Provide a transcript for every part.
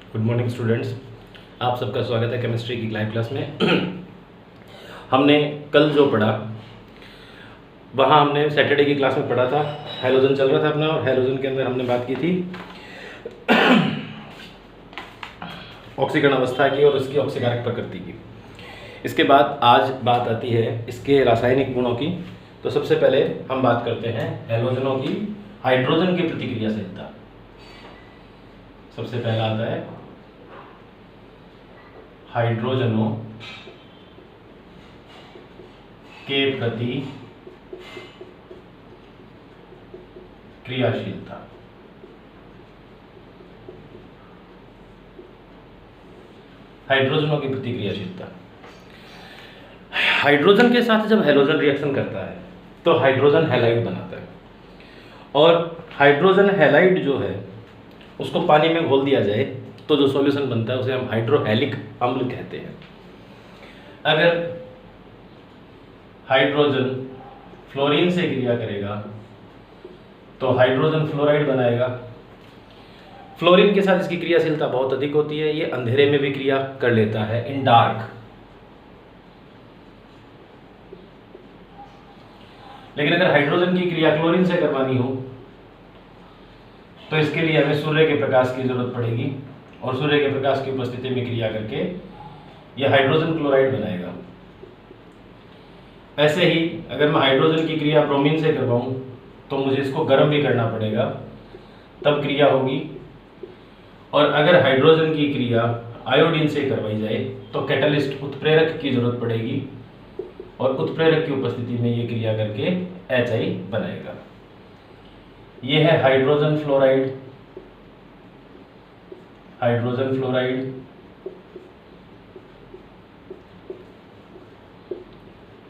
Good morning students, आप सबका स्वागत है केमिस्ट्री की लाइव क्लास में। हमने कल जो पढ़ा वहाँ हमने सैटरडे की क्लास में पढ़ा था, हैलोजन चल रहा था अपना, और हैलोजन के अंदर हमने बात की थी ऑक्सीकरण अवस्था की और उसकी ऑक्सीकारक प्रकृति की। इसके बाद आज बात आती है इसके रासायनिक गुणों की। तो सबसे पहले हम बात करते हैं हैलोजनों की हाइड्रोजन की प्रतिक्रियाशीलता। सबसे पहला आता है हाइड्रोजनों के प्रति क्रियाशीलता। हाइड्रोजनों की प्रतिक्रियाशीलता, हाइड्रोजन के साथ जब हैलोजन रिएक्शन करता है तो हाइड्रोजन हैलाइड बनाता है, और हाइड्रोजन हैलाइड जो है उसको पानी में घोल दिया जाए तो जो सॉल्यूशन बनता है उसे हम हाइड्रोहेलिक अम्ल कहते हैं। अगर हाइड्रोजन फ्लोरीन से क्रिया करेगा तो हाइड्रोजन फ्लोराइड बनाएगा। फ्लोरीन के साथ इसकी क्रियाशीलता बहुत अधिक होती है, ये अंधेरे में भी क्रिया कर लेता है, इन डार्क। लेकिन अगर हाइड्रोजन की क्रिया क्लोरीन से करवानी हो तो इसके लिए हमें सूर्य के प्रकाश की जरूरत पड़ेगी, और सूर्य के प्रकाश की उपस्थिति में क्रिया करके यह हाइड्रोजन क्लोराइड बनाएगा। ऐसे ही अगर मैं हाइड्रोजन की क्रिया ब्रोमीन से करवाऊं तो मुझे इसको गर्म भी करना पड़ेगा, तब क्रिया होगी। और अगर हाइड्रोजन की क्रिया आयोडीन से करवाई जाए तो कैटलिस्ट उत्प्रेरक की जरूरत पड़ेगी, और उत्प्रेरक की उपस्थिति में ये क्रिया करके HI बनाएगा। ये है हाइड्रोजन फ्लोराइड। हाइड्रोजन फ्लोराइड,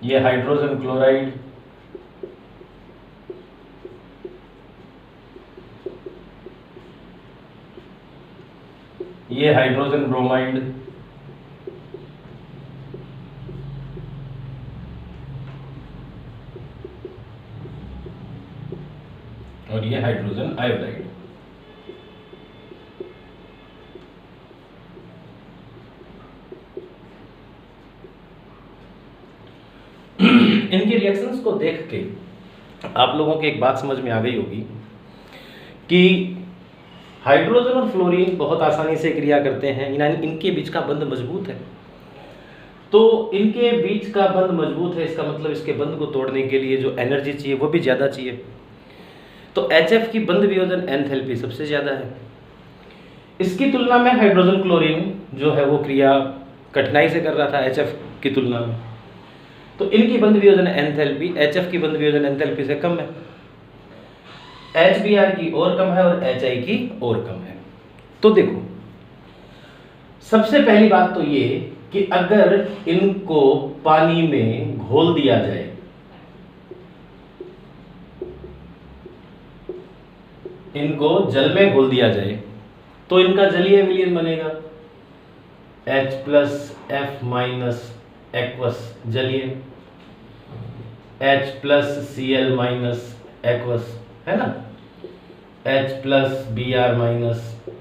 ये हाइड्रोजन क्लोराइड, ये हाइड्रोजन ब्रोमाइड, और ये हाइड्रोजन आयोडाइड। इनकी रिएक्शंस को देख के आप लोगों को एक बात समझ में आ गई होगी कि हाइड्रोजन और फ्लोरीन बहुत आसानी से क्रिया करते हैं, यानी इनके बीच का बंध मजबूत है। तो इनके बीच का बंध मजबूत है, इसका मतलब इसके बंध को तोड़ने के लिए जो एनर्जी चाहिए वो भी ज़्यादा चाहिए। तो HF की बंध वियोजन एंथैल्पी सबसे ज़्यादा है। इसकी तुलना में हाइड्रोजन क्लोरीन जो है वो क्रिया कठिनाई से कर रहा था HF की तुलना में। तो इनकी बंध वियोजन एंथैल्पी HF की बंध वियोजन एंथैल्पी से कम है, HBr की और कम है, और HI की और कम है। तो देखो, सबसे पहली बात तो ये कि अगर इनको पानी में घोल दिया जाए इनको जल में घोल दिया जाए तो इनका जलीय विलयन बनेगा H+F- एक्वस जलीय, H+Cl- एक्वस, है ना, H+Br-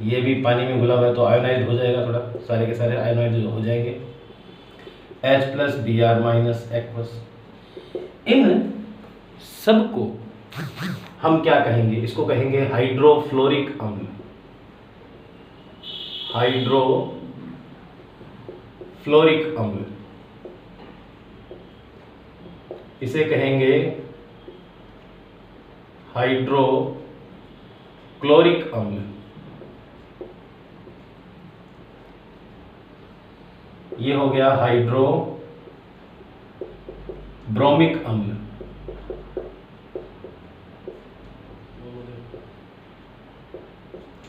ये भी पानी में घुला हुआ है तो आयोनाइज हो जाएगा, थोड़ा सारे के सारे आयोनाइज हो जाएंगे, H+Br- एक्वस। इन सबको हम क्या कहेंगे? इसको कहेंगे हाइड्रोफ्लोरिक अम्ल। हाइड्रोफ्लोरिक अम्ल, इसे कहेंगे हाइड्रोक्लोरिक अम्ल। ये हो गया हाइड्रोब्रोमिक अम्ल।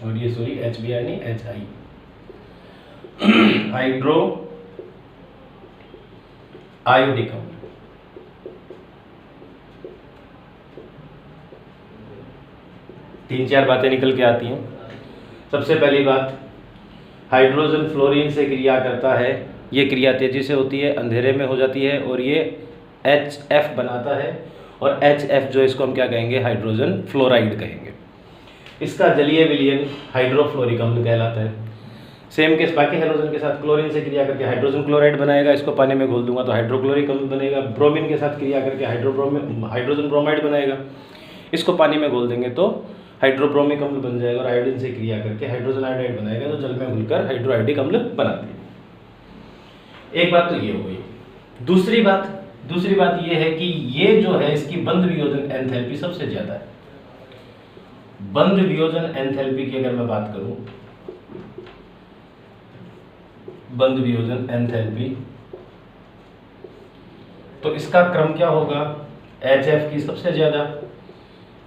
और ये सॉरी HBr नहीं, HI, हाइड्रो आयोडिक अम्ल। तीन चार बातें निकल के आती हैं। सबसे पहली बात, हाइड्रोजन फ्लोरीन से क्रिया करता है, ये क्रिया तेजी से होती है, अंधेरे में हो जाती है, और ये HF बनाता है, और HF जो इसको हम क्या कहेंगे? हाइड्रोजन फ्लोराइड कहेंगे। इसका जलीय विलयन हाइड्रोफ्लोरिक अम्ल कहलाता है। सेम केस बाकी हैलोजन के साथ क्लोरीन से क्रिया करके हाइड्रोजन क्लोराइड बनाएगा, इसको पानी में घोल दूंगा तो हाइड्रोक्लोरिक अम्ल बनेगा। ब्रोमीन के साथ क्रिया करके हाइड्रोजन ब्रोमाइड बनेगा, इसको पानी में घोल देंगे तो हाइड्रोब्रोमिक अम्ल बन जाएगा। और आयोडीन से क्रिया करके हाइड्रोजन आयोडाइड बनाएगा तो जल में घुलकर हाइड्रोआयोडिक अम्ल बनाते हैं। एक बात तो ये हो गई। दूसरी बात ये है कि ये जो है इसकी बंध वियोजन एंथैल्पी सबसे ज्यादा है। बंध वियोजन एंथैल्पी की अगर मैं बात करूं, बंध वियोजन एंथैल्पी, तो इसका क्रम क्या होगा? HF की सबसे ज्यादा,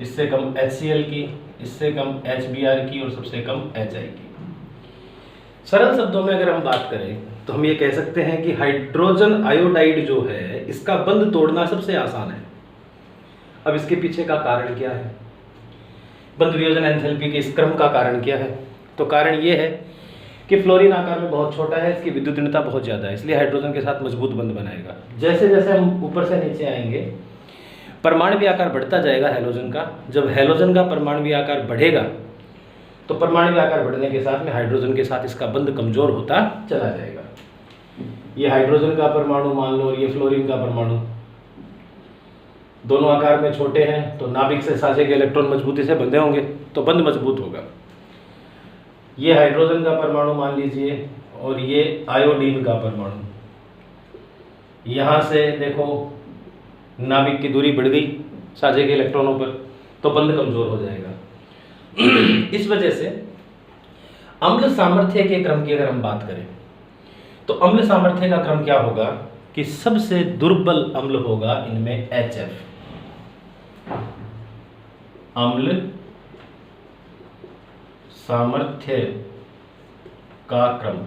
इससे कम HCl की, इससे कम HBr की और सबसे कम HI की। सरल शब्दों में अगर हम बात करें तो हम ये कह सकते हैं कि हाइड्रोजन आयोडाइड जो है इसका बंध तोड़ना सबसे आसान है। अब इसके पीछे का कारण क्या है? बंध वियोजन एंथैल्पी के इस क्रम का कारण क्या है? तो कारण ये है कि फ्लोरीन आकार में बहुत छोटा है, इसकी विद्युतीयता बहुत ज़्यादा है, इसलिए हाइड्रोजन के साथ मजबूत बंध बनाएगा। जैसे जैसे हम ऊपर से नीचे आएंगे परमाणु आकार बढ़ता जाएगा हैलोजन का। जब हैलोजन का परमाणु आकार बढ़ेगा तो परमाणु आकार बढ़ने के साथ में हाइड्रोजन के साथ इसका बंध कमजोर होता चला जाएगा। ये हाइड्रोजन का परमाणु मान लो और ये फ्लोरीन का परमाणु, दोनों आकार में छोटे हैं तो नाभिक से साझे के इलेक्ट्रॉन मजबूती से बंधे होंगे तो बंध मजबूत होगा। ये हाइड्रोजन का परमाणु मान लीजिए और ये आयोडीन का परमाणु, यहाँ से देखो नाभिक की दूरी बढ़ गई साझे के इलेक्ट्रॉनों पर तो बंध कमजोर हो जाएगा। इस वजह से अम्ल सामर्थ्य के क्रम की अगर हम बात करें तो अम्ल सामर्थ्य का क्रम क्या होगा कि सबसे दुर्बल अम्ल होगा इनमें HF। अम्ल सामर्थ्य का क्रम,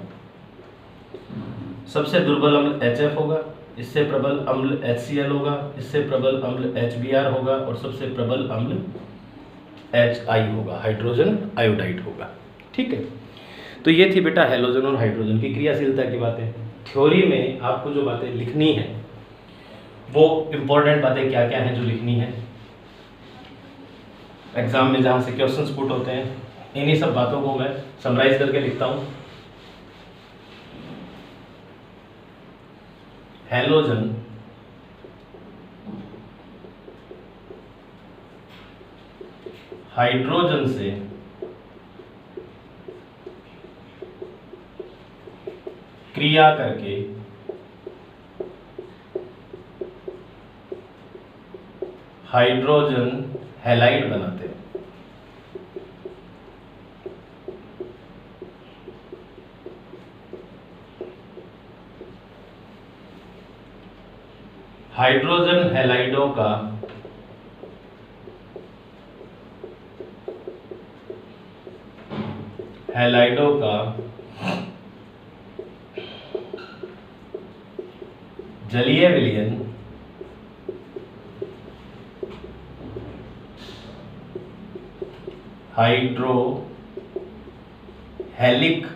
सबसे दुर्बल अम्ल HF होगा, इससे प्रबल अम्ल HCl होगा, इससे प्रबल अम्ल HBr होगा और सबसे प्रबल अम्ल HI होगा, हाइड्रोजन आयोडाइड होगा। ठीक है, तो ये थी बेटा हैलोजन और हाइड्रोजन की क्रियाशीलता की बातें। थ्योरी में आपको जो बातें लिखनी है वो इंपॉर्टेंट बातें क्या क्या हैं जो लिखनी है एग्जाम में जहाँ से क्वेश्चंस पुट होते हैं, इन्हीं सब बातों को मैं समराइज करके लिखता हूँ। हैलोजन हाइड्रोजन से क्रिया करके हाइड्रोजन हैलाइड बनाते हैं। हाइड्रोजन हैलाइडों का जलीय विलयन हाइड्रोहेलिक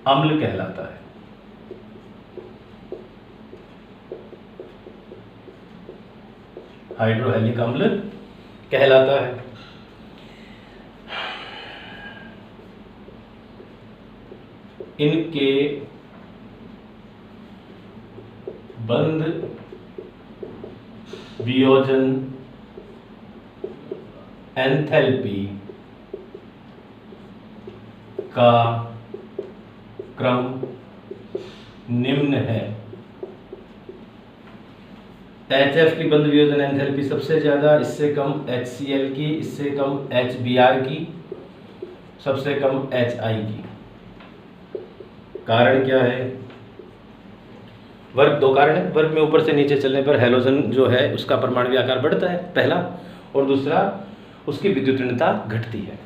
अम्ल कहलाता है। हाइड्रोहेलिक अम्ल कहलाता है। इनके बंध वियोजन एंथैल्पी का क्रम निम्न है। HF की बंध वियोजन एंथैल्पी सबसे ज़्यादा, इससे कम HCl की, इससे कम HBr की, सबसे कम HI की। कारण क्या है? वर्ग, दो कारण है। वर्ग में ऊपर से नीचे चलने पर हैलोजन जो है उसका परमाणु आकार बढ़ता है पहला, और दूसरा उसकी विद्युतीयता घटती है।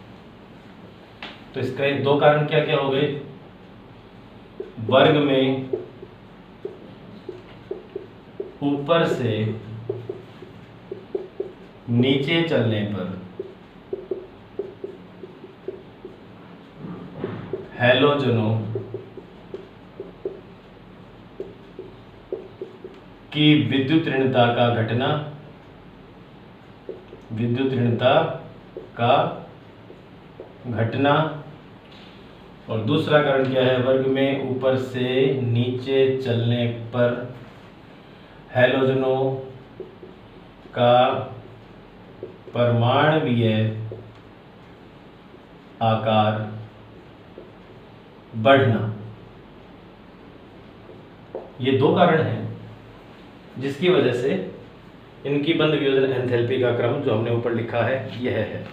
तो इसके दो कारण क्या क्या हो गए? वर्ग में ऊपर से नीचे चलने पर हैलोजनों की विद्युत ऋणता का घटना, और दूसरा कारण क्या है, वर्ग में ऊपर से नीचे चलने पर हैलोजनों का परमाणवीय आकार बढ़ना। ये दो कारण हैं जिसकी वजह से इनकी बंध वियोजन एंथैल्पी का क्रम जो हमने ऊपर लिखा है यह है।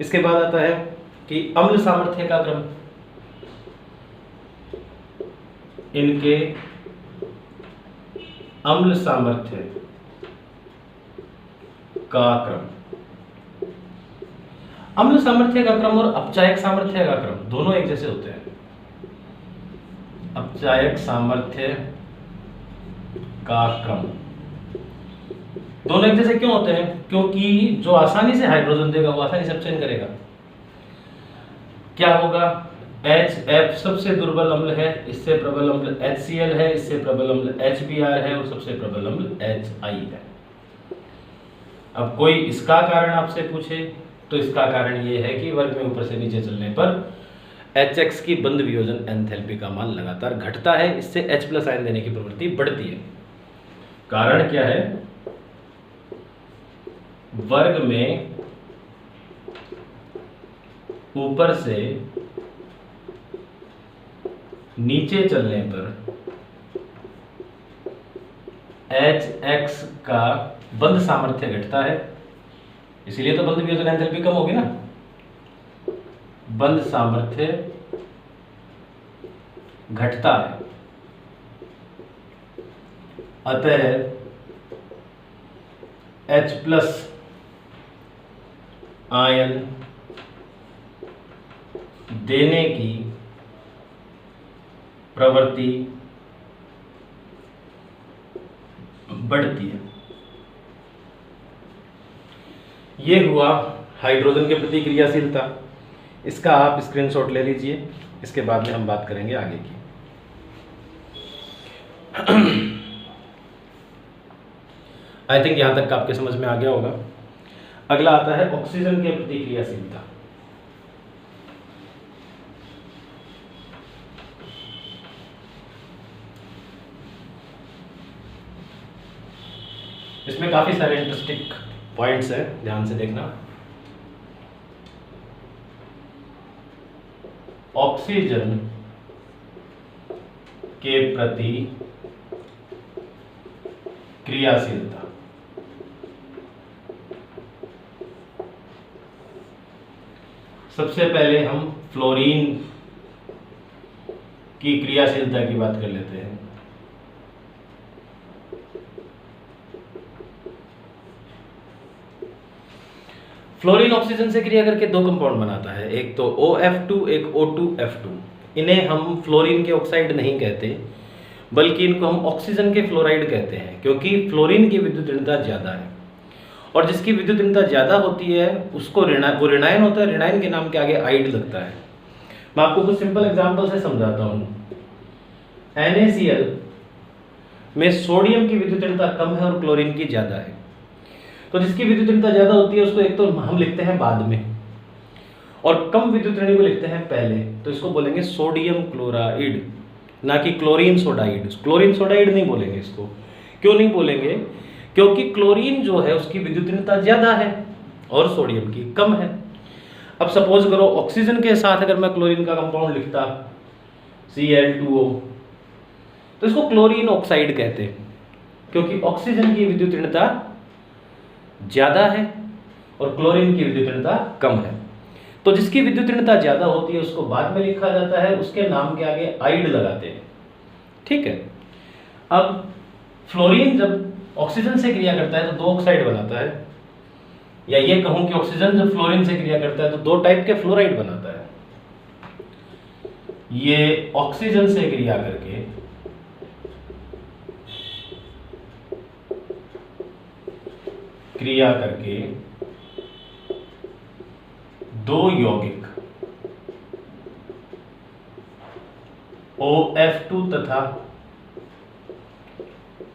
इसके बाद आता है कि अम्ल सामर्थ्य का क्रम। इनके अम्ल सामर्थ्य का क्रम, अम्ल सामर्थ्य का क्रम और अपचायक सामर्थ्य का क्रम दोनों एक जैसे होते हैं। अपचायक सामर्थ्य का क्रम दोनों एक जैसे क्यों होते हैं? क्योंकि जो आसानी से हाइड्रोजन देगा वो आसानी से अपचयन करेगा। क्या होगा? HF सबसे दुर्बल अम्ल है, इससे प्रबल अम्ल HCl है, इससे प्रबल अम्ल HBr है और सबसे प्रबल अम्ल HI है। अब कोई इसका कारण आपसे पूछे तो इसका कारण ये है कि वर्ग में ऊपर से नीचे चलने पर HX की बंध वियोजन एंथैल्पी का मान लगातार घटता है, इससे H+ आयन देने की प्रवृत्ति बढ़ती है। कारण क्या है? वर्ग में ऊपर से नीचे चलने पर HX का बंध सामर्थ्य घटता है, इसीलिए तो बंध वियोजन एंथैल्पी कम होगी ना। बंध सामर्थ्य घटता है, अतः H+ आयन देने की प्रवृत्ति बढ़ती है। ये हुआ हाइड्रोजन के प्रति क्रियाशीलता। इसका आप स्क्रीनशॉट ले लीजिए, इसके बाद में हम बात करेंगे आगे की। आई थिंक यहां तक आपके समझ में आ गया होगा। अगला आता है ऑक्सीजन के प्रति क्रियाशीलता। इसमें काफी सारे इंटरेस्टिंग पॉइंट्स हैं, ध्यान से देखना। ऑक्सीजन के प्रति क्रियाशीलता। सबसे पहले हम फ्लोरीन की क्रियाशीलता की बात कर लेते हैं। फ्लोरीन ऑक्सीजन से क्रिया करके दो कंपाउंड बनाता है, एक तो OF2, एक O2F2। इन्हें हम फ्लोरीन के ऑक्साइड नहीं कहते, बल्कि इनको हम ऑक्सीजन के फ्लोराइड कहते हैं, क्योंकि फ्लोरीन की विद्युत ऋणता ज्यादा है और जिसकी विद्युत ऋणता ज्यादा होती है उसको वो ऋणायन होता है, ऋणायन के नाम के आगे आइड लगता है। मैं आपको कुछ सिंपल एग्जांपल से समझाता हूँ। NaCl में सोडियम की विद्युत ऋणता कम है और क्लोरीन की ज्यादा है, तो जिसकी विद्युत ऋणता ज्यादा होती है उसको एक तो हम लिखते हैं बाद में और कम विद्युत ऋणी को लिखते हैं पहले, तो इसको बोलेंगे सोडियम क्लोराइड, ना कि क्लोरीन सोडाइड। क्लोरीन सोडाइड नहीं बोलेंगे इसको। क्यों नहीं बोलेंगे? क्योंकि क्लोरीन जो है उसकी विद्युत ऋणता ज्यादा है और सोडियम की कम है। अब सपोज करो ऑक्सीजन के साथ अगर मैं क्लोरीन का कंपाउंड लिखता Cl2O, तो इसको क्लोरीन ऑक्साइड कहते हैं, क्योंकि ऑक्सीजन की विद्युत ऋणता ज्यादा है और क्लोरीन की विद्युत ऋणता कम है। तो जिसकी विद्युत ऋणता ज्यादा होती है उसको बाद में लिखा जाता है, उसके नाम के आगे आइड लगाते हैं। ठीक है। अब फ्लोरीन जब ऑक्सीजन से क्रिया करता है तो दो ऑक्साइड बनाता है, या ये कहूं कि ऑक्सीजन जब फ्लोरीन से क्रिया करता है तो दो टाइप के फ्लोराइड बनाता है। ये ऑक्सीजन से क्रिया करके दो यौगिक OF2 तथा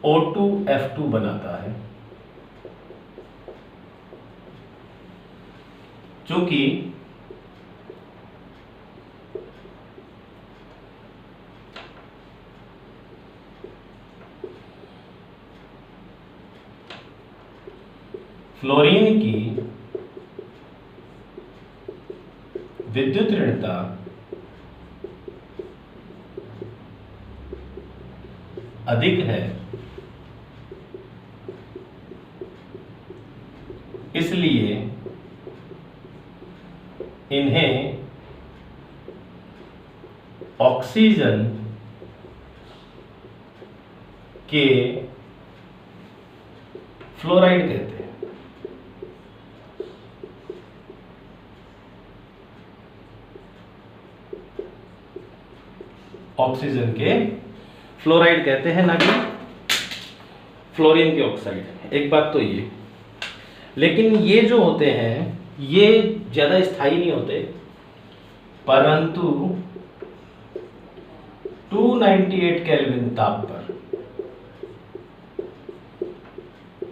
O2F2 बनाता है, जो कि फ्लोरीन की विद्युत ऋणता अधिक है, इसलिए इन्हें ऑक्सीजन के फ्लोराइड कहते हैं। ऑक्सीजन के फ्लोराइड कहते हैं, ना कि फ्लोरीन के ऑक्साइड। एक बात तो ये, लेकिन ये जो होते हैं ये ज्यादा स्थायी नहीं होते, परंतु 298 केल्विन ताप पर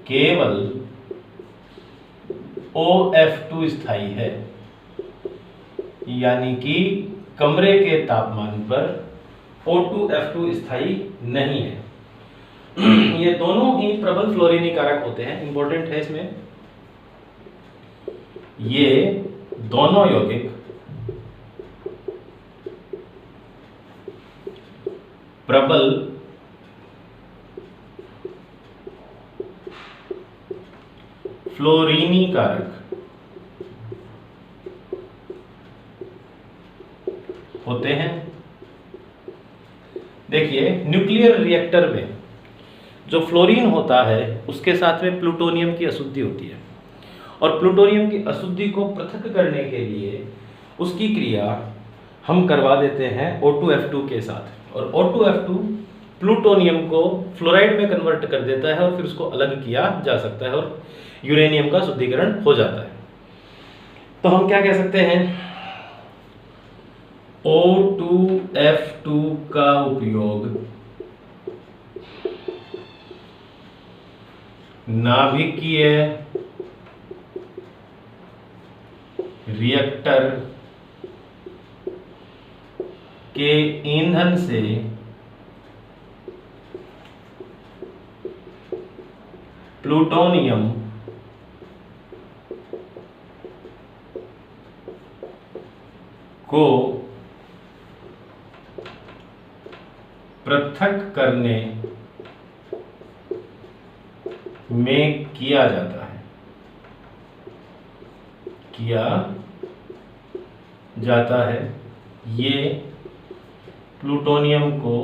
केवल OF2 स्थायी है, यानी कि कमरे के तापमान पर O2F2 स्थायी नहीं है। ये दोनों ही प्रबल फ्लोरीनी कारक होते हैं। इंपॉर्टेंट है इसमें, ये दोनों यौगिक प्रबल फ्लोरीनी कारक होते हैं। देखिए, न्यूक्लियर रिएक्टर में जो फ्लोरीन होता है उसके साथ में प्लूटोनियम की अशुद्धि होती है, और प्लूटोनियम की अशुद्धि को पृथक करने के लिए उसकी क्रिया हम करवा देते हैं O2F2 के साथ, और O2F2 प्लूटोनियम को फ्लोराइड में कन्वर्ट कर देता है और फिर उसको अलग किया जा सकता है और यूरेनियम का शुद्धिकरण हो जाता है। तो हम क्या कह सकते हैं, O2F2 का उपयोग नाभिकीय रिएक्टर के ईंधन से प्लूटोनियम को पृथक करने में किया जाता है, ये प्लूटोनियम को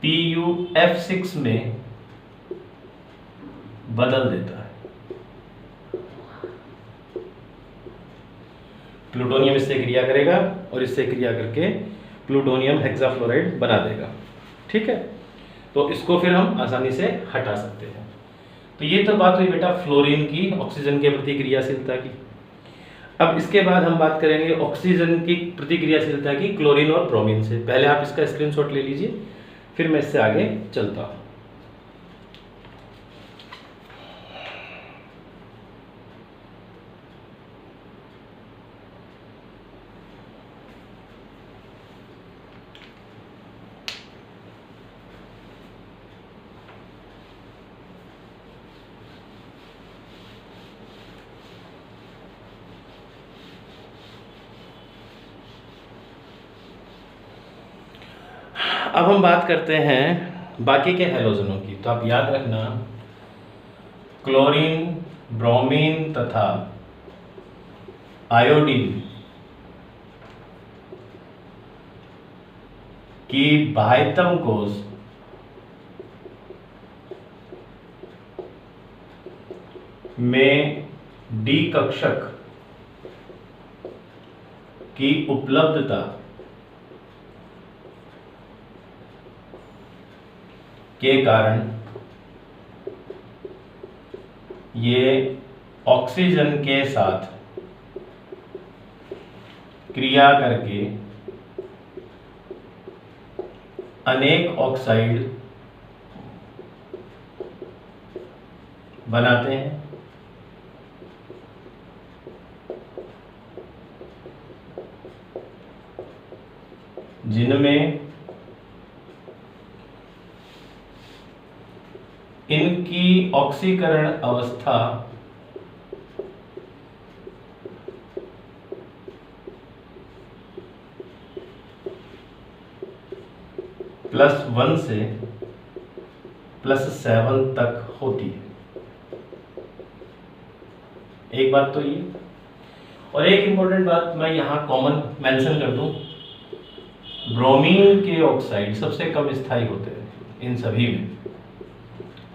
PuF6 में बदल देता है। प्लूटोनियम इससे क्रिया करेगा और इससे क्रिया करके प्लूटोनियम हेक्साफ्लोराइड बना देगा। ठीक है, तो इसको फिर हम आसानी से हटा सकते हैं। तो ये तो बात हुई बेटा फ्लोरीन की ऑक्सीजन के प्रति क्रियाशीलता की। अब इसके बाद हम बात करेंगे ऑक्सीजन की प्रतिक्रियाशीलता की क्लोरीन और ब्रोमीन से। पहले आप इसका स्क्रीनशॉट ले लीजिए, फिर मैं इससे आगे चलता हूं। अब हम बात करते हैं बाकी के हैलोजनों की। तो आप याद रखना, क्लोरीन, ब्रोमीन तथा आयोडीन की बाह्यतम कोश में डी कक्षक की उपलब्धता के कारण ये ऑक्सीजन के साथ क्रिया करके अनेक ऑक्साइड बनाते हैं, जिनमें इनकी की ऑक्सीकरण अवस्था +1 से +7 तक होती है। एक बात तो ये, और एक इंपॉर्टेंट बात मैं यहाँ कॉमन मेंशन कर दूं, ब्रोमीन के ऑक्साइड सबसे कम स्थायी होते हैं इन सभी में।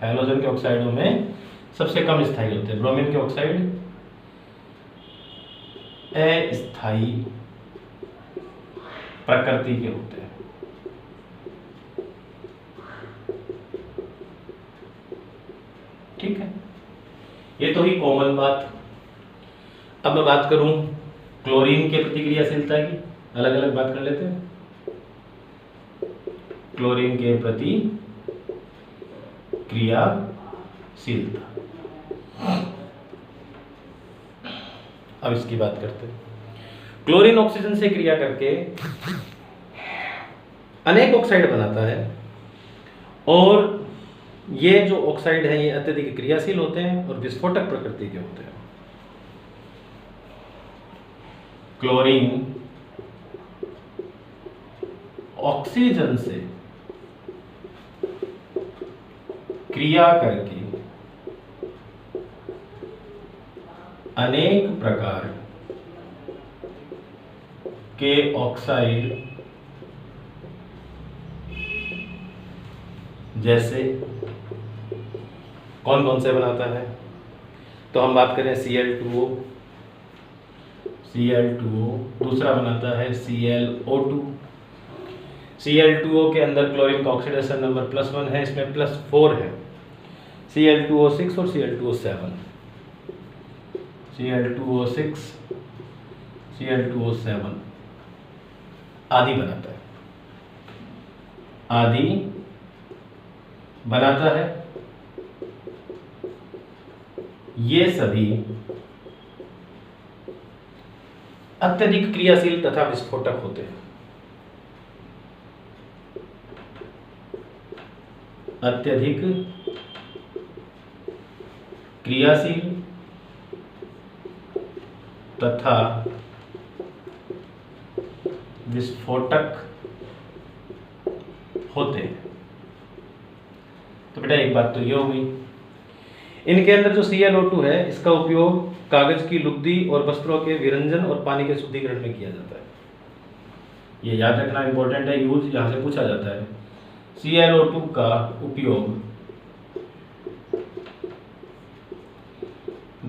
हैलोजन के ऑक्साइडों में सबसे कम स्थायी होते हैं। ब्रोमीन के ऑक्साइड अस्थायी प्रकृति के होते हैं। ठीक है, ये तो ही कॉमन बात। अब मैं बात करूं क्लोरीन के प्रतिक्रियाशीलता की, अलग अलग बात कर लेते हैं। क्लोरीन के प्रति क्रियाशीलता, अब इसकी बात करते हैं। क्लोरीन ऑक्सीजन से क्रिया करके अनेक ऑक्साइड बनाता है, और ये जो ऑक्साइड है ये अत्यधिक क्रियाशील होते हैं और विस्फोटक प्रकृति के होते हैं। क्लोरीन ऑक्सीजन से क्रिया करके अनेक प्रकार के ऑक्साइड जैसे कौन कौन से बनाता है, तो हम बात करें Cl2O, दूसरा बनाता है ClO2। Cl2O के अंदर क्लोरीन का ऑक्सीडेशन नंबर +1 है, इसमें +4 है। Cl2O6 और Cl2O7, Cl2O6, Cl2O7 आदि बनाता है, आदि बनाता है। ये सभी अत्यधिक क्रियाशील तथा विस्फोटक होते हैं। अत्यधिक क्रियाशील तथा विस्फोटक होते हैं। तो बेटा एक बात तो ये हो गई, इनके अंदर जो ClO2 है इसका उपयोग कागज की लुगदी और वस्त्रों के विरंजन और पानी के शुद्धिकरण में किया जाता है। ये याद रखना इंपॉर्टेंट है, यूज यहां से पूछा जाता है। ClO2 का उपयोग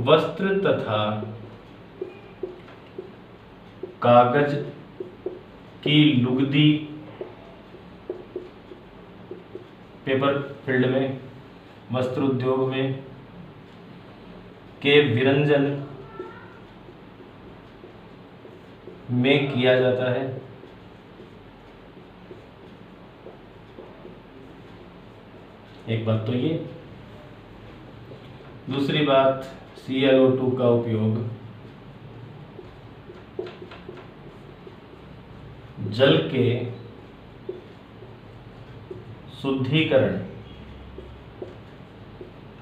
वस्त्र तथा कागज की लुगदी, पेपर फील्ड में, वस्त्र उद्योग में के विरंजन में किया जाता है। एक बात तो ये, दूसरी बात ClO2 का उपयोग जल के शुद्धिकरण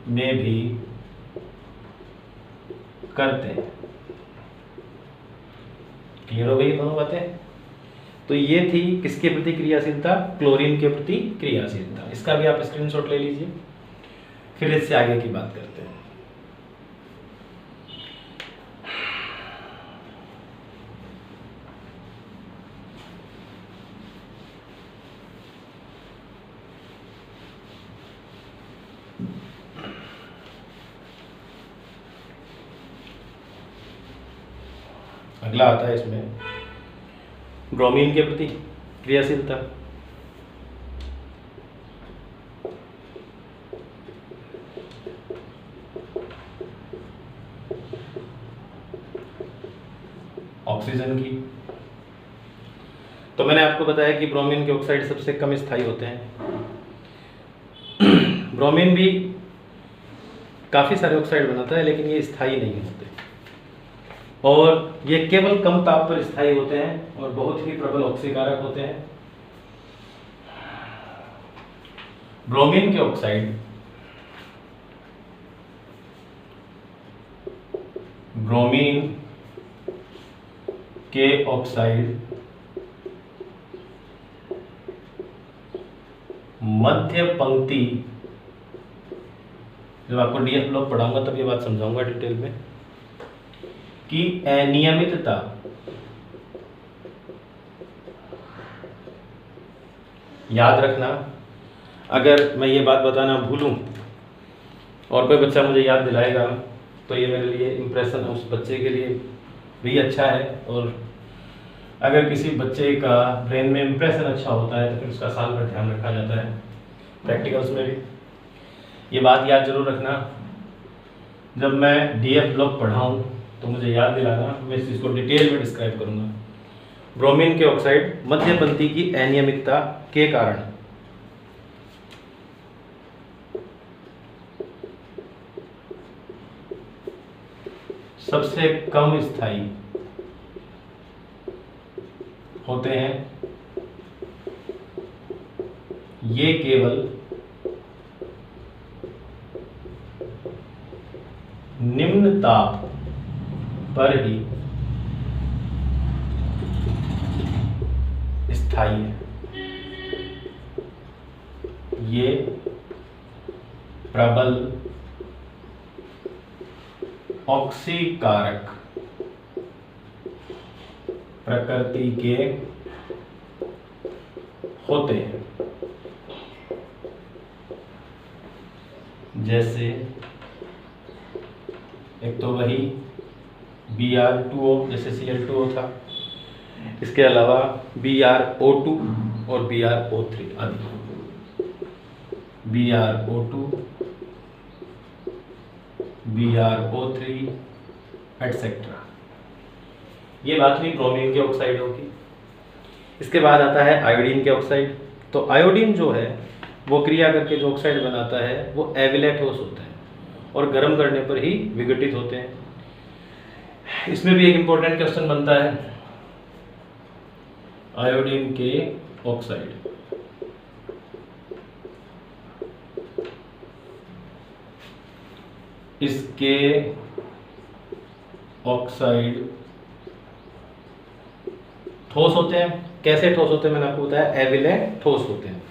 में भी करते हैं। क्लियर हो गई दोनों बातें? तो ये थी किसके प्रति क्रियाशीलता, क्लोरीन के प्रति क्रियाशीलता। इसका भी आप स्क्रीनशॉट ले लीजिए, फिर इससे आगे की बात करते हैं। अगला आता है इसमें ब्रोमीन के प्रति क्रियाशीलता। ऑक्सीजन की, तो मैंने आपको बताया कि ब्रोमीन के ऑक्साइड सबसे कम स्थायी होते हैं। ब्रोमीन भी काफ़ी सारे ऑक्साइड बनाता है, लेकिन ये स्थायी नहीं होते और ये केवल कम ताप पर स्थायी होते हैं और बहुत ही प्रबल ऑक्सीकारक होते हैं। ब्रोमीन के ऑक्साइड ब्रोमीन के ऑक्साइड मध्य पंक्ति, जब आपको डीएफ ब्लॉक पढ़ाऊंगा तब ये बात समझाऊंगा डिटेल में, कि अनियमितता याद रखना। अगर मैं ये बात बताना भूलूं और कोई बच्चा मुझे याद दिलाएगा तो ये मेरे लिए इम्प्रेशन उस बच्चे के लिए भी अच्छा है, और अगर किसी बच्चे का ब्रेन में इम्प्रेशन अच्छा होता है तो फिर उसका साल भर ध्यान रखा जाता है, प्रैक्टिकल्स में भी। ये बात याद जरूर रखना, जब मैं डीएफ ब्लॉक पढ़ाऊँ तो मुझे याद दिलाना, मैं इस चीज़ को डिटेल में डिस्क्राइब करूँगा। ब्रोमीन के ऑक्साइड मध्य पंक्ति की अनियमितता के कारण सबसे कम स्थायी होते हैं। ये केवल निम्न ताप पर ही स्थायी है। ये प्रबल ऑक्सीकारक प्रकृति के होते हैं, जैसे एक तो वही Br2O जैसे Cl2O था, इसके अलावा BrO2 और BrO3 आदि। BrO2, BrO3 etcetera. ये बात हुई ब्रोमीन के ऑक्साइडों की। इसके बाद आता है आयोडीन के ऑक्साइड। तो आयोडीन जो है वो क्रिया करके जो ऑक्साइड बनाता है वो एविलेटोस होता है और गर्म करने पर ही विघटित होते हैं। इसमें भी एक इंपॉर्टेंट क्वेश्चन बनता है, आयोडीन के ऑक्साइड इसके ऑक्साइड ठोस होते हैं। कैसे ठोस होते हैं मैंने आपको बताया, एविलेटोस होते हैं।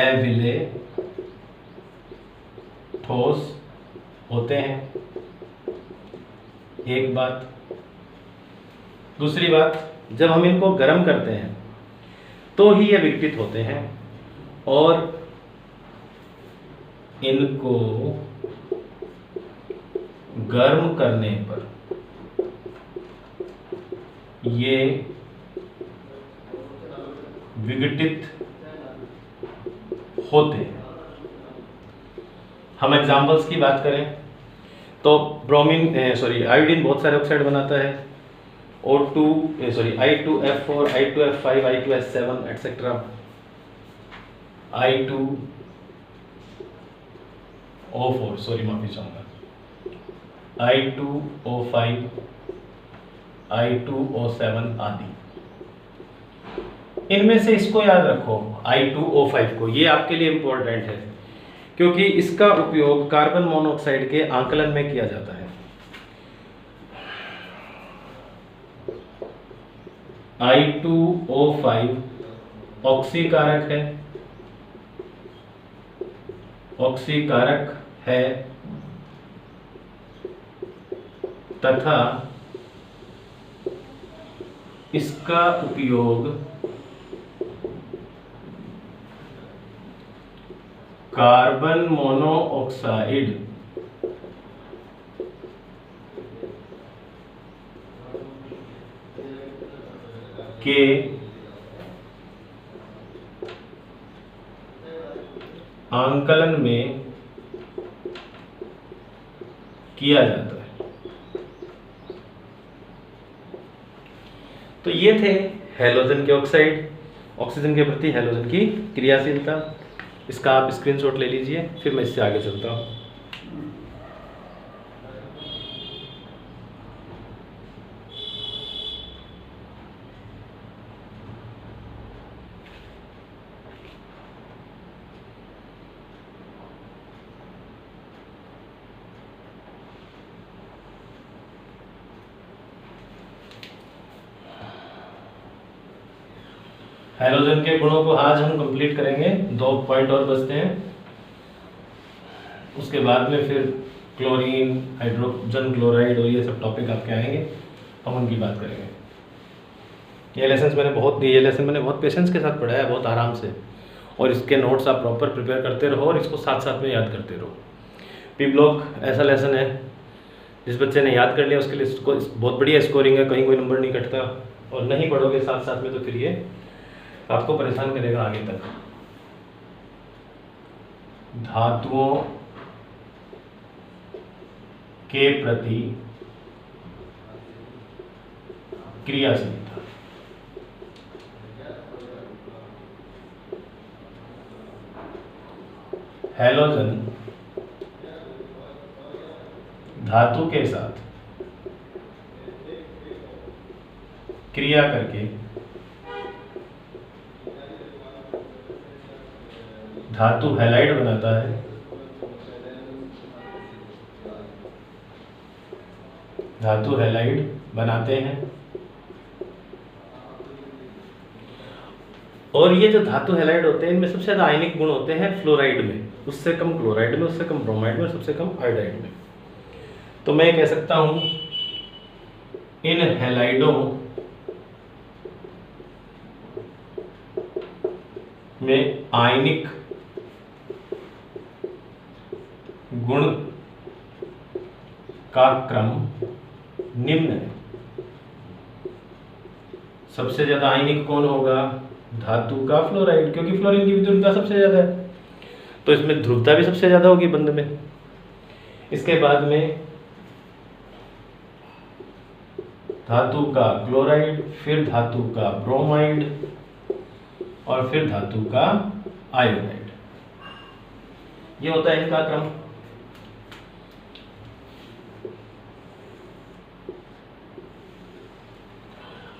एविलेटोस होते हैं, एक बात। दूसरी बात, जब हम इनको गर्म करते हैं तो ही ये विघटित होते हैं, और इनको गर्म करने पर ये विघटित होते हैं। हम एग्जाम्पल्स की बात करें तो आयोडीन बहुत सारे ऑक्साइड बनाता है, I2F4, I2F5, I2S7 etcetera, I2O4 माफी चाहूंगा, I2O5, I2O7 आदि। इनमें से इसको याद रखो, I2O5 को, ये आपके लिए इंपॉर्टेंट है क्योंकि इसका उपयोग कार्बन मोनोऑक्साइड के आंकलन में किया जाता है। I2O5 ऑक्सीकारक है तथा इसका उपयोग कार्बन मोनोऑक्साइड के आंकलन में किया जाता है। तो ये थे हैलोजन के ऑक्साइड, ऑक्सीजन के प्रति हैलोजन की क्रियाशीलता। इसका आप स्क्रीनशॉट ले लीजिए, फिर मैं इससे आगे चलता हूँ। हाइड्रोजन के गुणों को आज हम कंप्लीट करेंगे, 2 पॉइंट और बचते हैं। उसके बाद में फिर क्लोरीन, हाइड्रोजन क्लोराइड और ये सब टॉपिक आपके आएंगे, हम उनकी बात करेंगे। ये लेसन मैंने बहुत पेशेंस के साथ पढ़ा है, बहुत आराम से, और इसके नोट्स आप प्रॉपर प्रिपेयर करते रहो और इसको साथ साथ में याद करते रहो। पी ब्लॉक ऐसा लेसन है, जिस बच्चे ने याद कर लिया उसके लिए इसको बहुत बढ़िया स्कोरिंग है, कहीं कोई नंबर नहीं कटता, और नहीं पढ़ोगे साथ साथ में तो फिर ये आपको परेशान करेगा आगे तक। धातुओं के प्रति क्रियाशीलता, हैलोजन धातु के साथ क्रिया करके धातु हैलाइड बनाता है, धातु हैलाइड बनाते हैं। और ये जो धातु हैलाइड होते हैं इनमें सबसे ज़्यादा आयनिक गुण होते हैं फ्लोराइड में, उससे कम क्लोराइड में, उससे कम ब्रोमाइड में, सबसे कम आयोडाइड में। तो मैं कह सकता हूं इन हैलाइडों में आयनिक गुण का क्रम निम्न है। सबसे ज्यादा आयनिक कौन होगा? धातु का फ्लोराइड, क्योंकि फ्लोरीन की विद्युतता सबसे ज्यादा है, तो इसमें ध्रुवता भी सबसे ज्यादा होगी बंध में। इसके बाद में धातु का क्लोराइड, फिर धातु का ब्रोमाइड और फिर धातु का आयोडाइड। ये होता है इनका क्रम।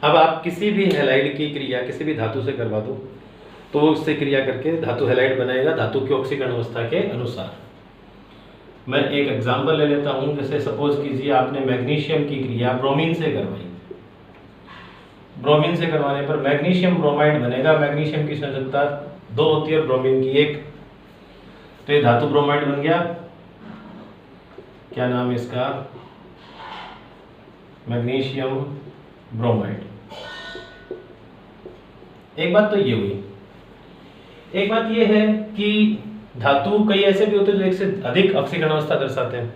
अब आप किसी भी हैलाइड की क्रिया किसी भी धातु से करवा दो तो वो उससे क्रिया करके धातु हैलाइड बनाएगा धातु की ऑक्सीकरण अवस्था के अनुसार। मैं एक एग्जांपल ले लेता हूं, जैसे सपोज कीजिए आपने मैग्नीशियम की क्रिया ब्रोमीन से करवाई। ब्रोमीन से करवाने पर मैग्नीशियम ब्रोमाइड बनेगा। मैग्नीशियम की संयोजकता 2 होती है और ब्रोमीन की 1, तो ये धातु ब्रोमाइड बन गया। क्या नाम है इसका? Magnesium bromide. एक बात तो ये हुई। एक बात ये है कि धातु कई ऐसे भी होते हैं जो एक से अधिक ऑक्सीकरण अवस्था दर्शाते हैं,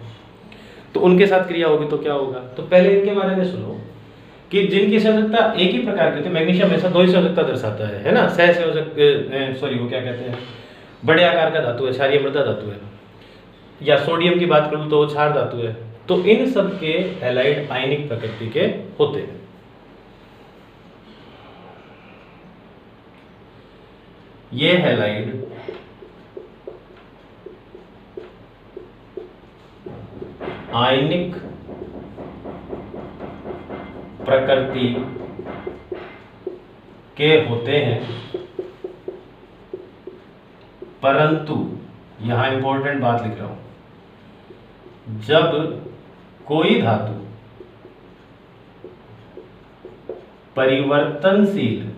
तो उनके साथ क्रिया होगी तो क्या होगा। तो पहले इनके बारे में सुनो कि जिनकी संयोजकता एक ही प्रकार की होती है। मैग्नीशियम हमेशा 2 ही संयोजकता दर्शाता है ना, सह संयोजक, सॉरी वो क्या कहते हैं, बड़े आकार का धातु है, क्षारीय मृदा धातु है। या सोडियम की बात करूं तो वो क्षार धातु है। तो इन सब के हैलाइड आयनिक प्रकृति के होते हैं। ये हैलाइड आयनिक प्रकृति के होते हैं, परंतु यहां इंपॉर्टेंट बात लिख रहा हूं, जब कोई धातु परिवर्तनशील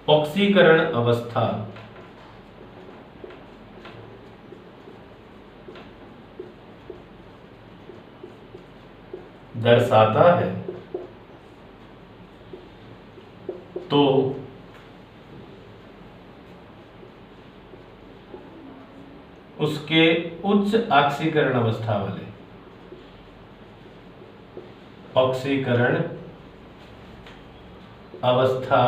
ऑक्सीकरण अवस्था दर्शाता है तो उसके उच्च ऑक्सीकरण अवस्था वाले ऑक्सीकरण अवस्था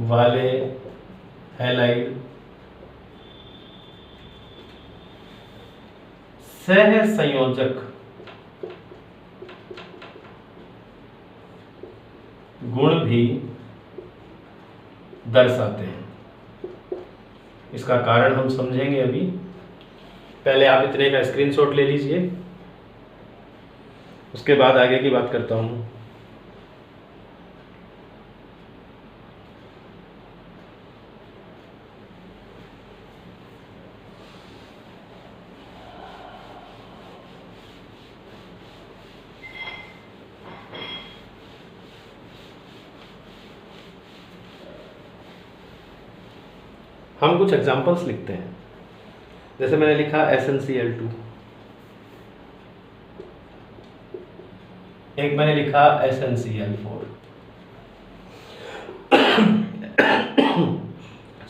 वाले हैलाइड सह संयोजक गुण भी दर्शाते हैं। इसका कारण हम समझेंगे अभी। पहले आप इतने का स्क्रीनशॉट ले लीजिए, उसके बाद आगे की बात करता हूं। हम कुछ एग्जांपल्स लिखते हैं। जैसे मैंने लिखा SnCl2, एक मैंने लिखा SnCl4,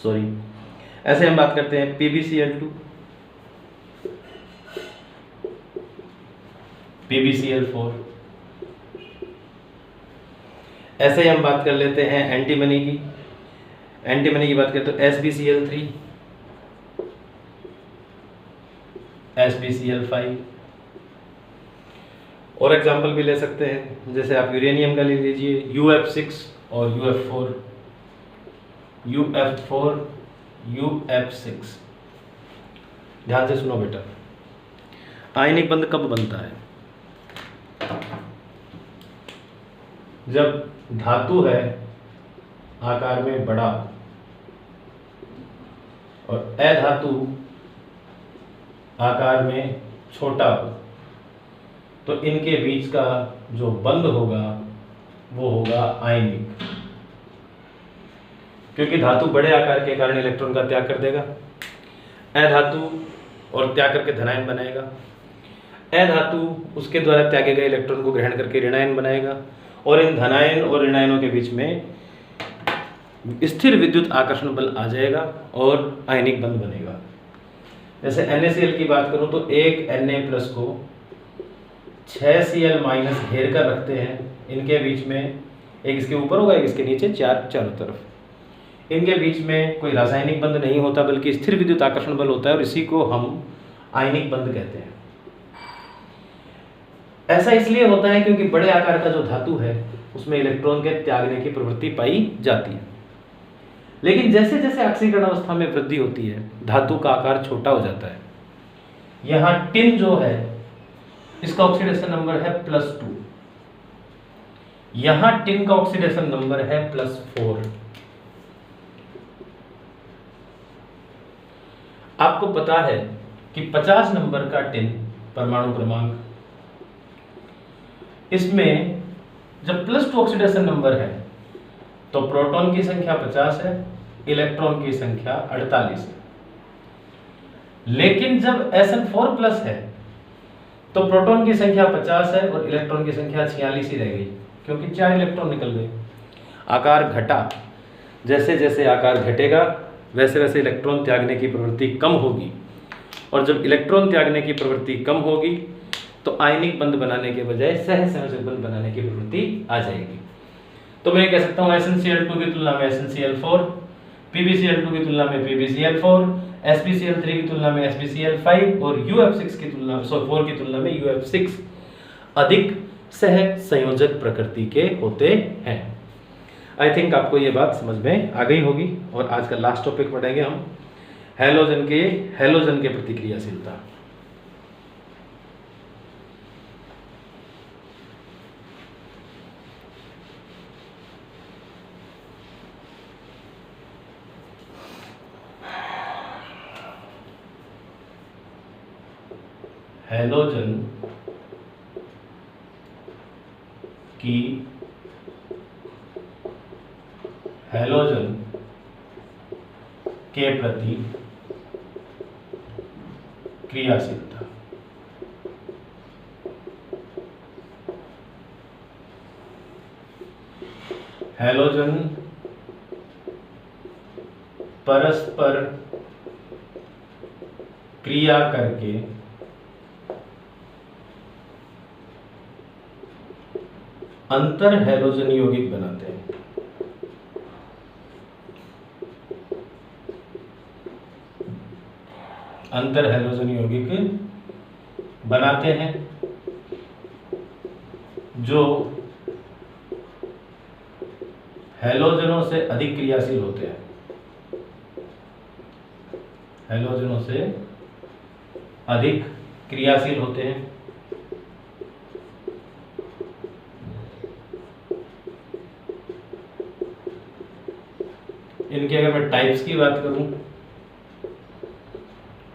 सॉरी। ऐसे हम बात करते हैं PbCl2, PbCl4। ऐसे ही हम बात कर लेते हैं एंटीमनी की। एंटीमनी की बात करें तो SbCl3, SbCl5। और एग्जाम्पल भी ले सकते हैं, जैसे आप यूरेनियम का ले लीजिए UF6 और UF4, UF4, UF6। ध्यान से सुनो बेटा, आयनिक बंध कब बनता है? जब धातु है आकार में बड़ा और अधातु आकार में छोटा हो, तो इनके बीच का जो बंध होगा वो होगा आयनिक। क्योंकि धातु बड़े आकार के कारण इलेक्ट्रॉन का त्याग कर देगा, अधातु और त्याग करके धनायन बनाएगा, अधातु उसके द्वारा त्यागे गए इलेक्ट्रॉन को ग्रहण करके ऋणायन बनाएगा, और इन धनायन और ऋणायनों के बीच में स्थिर विद्युत आकर्षण बल आ जाएगा और आयनिक बंध बनेगा। जैसे NaCl की बात करूं तो एक Na+ को 6Cl- घेर कर रखते हैं। इनके बीच में एक इसके ऊपर होगा, एक इसके नीचे, चारों तरफ। इनके बीच में कोई रासायनिक बंध नहीं होता बल्कि स्थिर विद्युत आकर्षण बल होता है, और इसी को हम आयनिक बंध कहते हैं। ऐसा इसलिए होता है क्योंकि बड़े आकार का जो धातु है उसमें इलेक्ट्रॉन के त्यागने की प्रवृत्ति पाई जाती है। लेकिन जैसे जैसे ऑक्सीकरण अवस्था में वृद्धि होती है धातु का आकार छोटा हो जाता है। यहाँ टिन जो है इसका ऑक्सीडेशन नंबर है +2, यहाँ टिन का ऑक्सीडेशन नंबर है +4। आपको पता है कि 50 नंबर का टिन परमाणु क्रमांक, इसमें जब +2 ऑक्सीडेशन नंबर है तो प्रोटॉन की संख्या 50 है, इलेक्ट्रॉन की संख्या 48 है। लेकिन जब Sn4+ है तो प्रोटॉन की संख्या 50 है और इलेक्ट्रॉन की संख्या 46 ही रह गई, क्योंकि 4 इलेक्ट्रॉन निकल गए। आकार घटा, जैसे जैसे आकार घटेगा वैसे वैसे इलेक्ट्रॉन त्यागने की प्रवृत्ति कम होगी, और जब इलेक्ट्रॉन त्यागने की प्रवृत्ति कम होगी तो आयनिक बंध बनाने के बजाय सहसंयोजक बंध बनाने की प्रवृत्ति आ जाएगी। तो मैं कह सकता हूँ SnCl2 की तुलना में SnCl4, PbCl2 की तुलना में PbCl4, SbCl3 की तुलना में SbCl5 और UF6 की तुलना 4 की तुलना में UF6 अधिक सह संयोजक प्रकृति के होते हैं। आई थिंक आपको ये बात समझ में आ गई होगी। और आज का लास्ट टॉपिक पढ़ेंगे हम हैलोजन के प्रतिक्रियाशीलता। हैलोजन के प्रति क्रियाशीलता। हैलोजन परस्पर क्रिया करके अंतर हैलोजन यौगिक बनाते हैं। अंतर हैलोजन यौगिक बनाते हैं जो हैलोजनों से अधिक क्रियाशील होते हैं। हैलोजनों से अधिक क्रियाशील होते हैं। इनके अगर मैं टाइप्स की बात करूं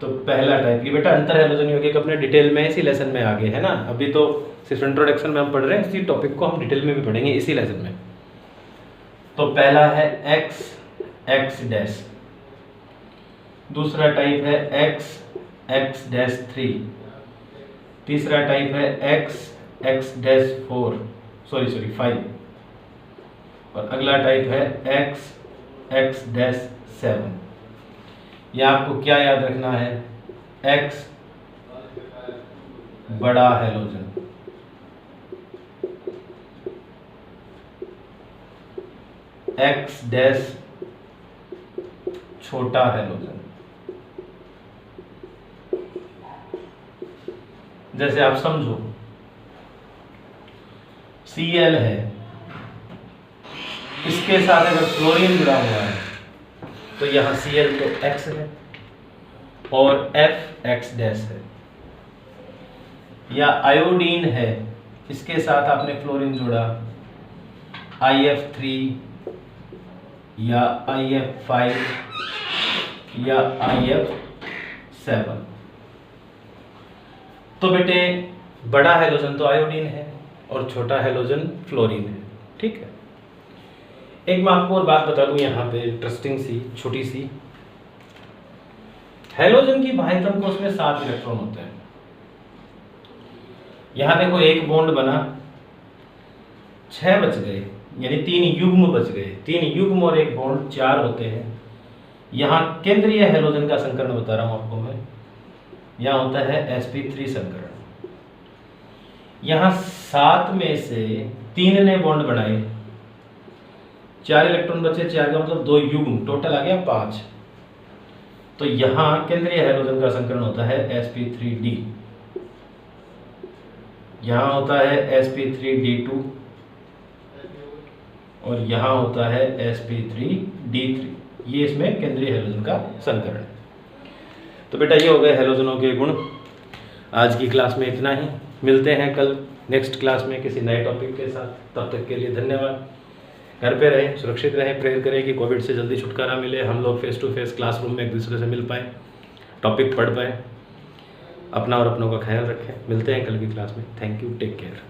तो पहला टाइप, ये बेटा अंतर हैलोजन यौगिक अपने डिटेल में इसी लेसन में आगे है ना, अभी तो सिर्फ इंट्रोडक्शन में हम पढ़ रहे हैं, इसी टॉपिक को हम डिटेल में भी पढ़ेंगे इसी लेसन में। तो पहला है X डैश, दूसरा टाइप है X3, तीसरा टाइप है X4 5, और अगला टाइप है X7। यह आपको क्या याद रखना है? X बड़ा हैलोजन, X' छोटा हैलोजन। जैसे आप समझो Cl है, इसके साथ अगर फ्लोरीन जुड़ा हुआ है तो यहां Cl तो X है और F X' है। या आयोडीन है, इसके साथ आपने फ्लोरीन जोड़ा, IF3 या IF5 या IF7। तो बेटे बड़ा हैलोजन तो आयोडीन है और छोटा हैलोजन फ्लोरीन है। ठीक है, एक मैं आपको और बात बता दूं यहाँ पे इंटरेस्टिंग सी छोटी सी। हैलोजन की बाह्यतम कोश में 7 इलेक्ट्रॉन होते हैं। यहाँ देखो एक बॉन्ड बना, 6 बच गए, यानी 3 युग्म बच गए। 3 युग्म और एक बॉन्ड 4 होते हैं। यहाँ केंद्रीय हैलोजन का संकरण बता रहा हूँ आपको मैं। यहाँ होता है sp3 संकरण। यहाँ 7 में से 3 ने बॉन्ड बनाए, 4 इलेक्ट्रॉन बचे, 4 का मतलब 2 युग्म, टोटल आ गया 5। तो यहाँ केंद्रीय हैलोजन का संकरण होता है sp3d। यहाँ होता है sp3d2 और यहाँ होता है sp3d3। ये इसमें केंद्रीय हैलोजन का संकरण है। तो बेटा ये हो गए हैलोजनों के गुण। आज की क्लास में इतना ही। मिलते हैं कल नेक्स्ट क्लास में किसी नए टॉपिक के साथ। तब तक के लिए धन्यवाद। घर पे रहें, सुरक्षित रहें, प्रेयर करें कि कोविड से जल्दी छुटकारा मिले, हम लोग फेस टू फेस क्लासरूम में एक दूसरे से मिल पाएँ, टॉपिक पढ़ पाएँ। अपना और अपनों का ख्याल रखें। मिलते हैं कल की क्लास में। Thank you, take care.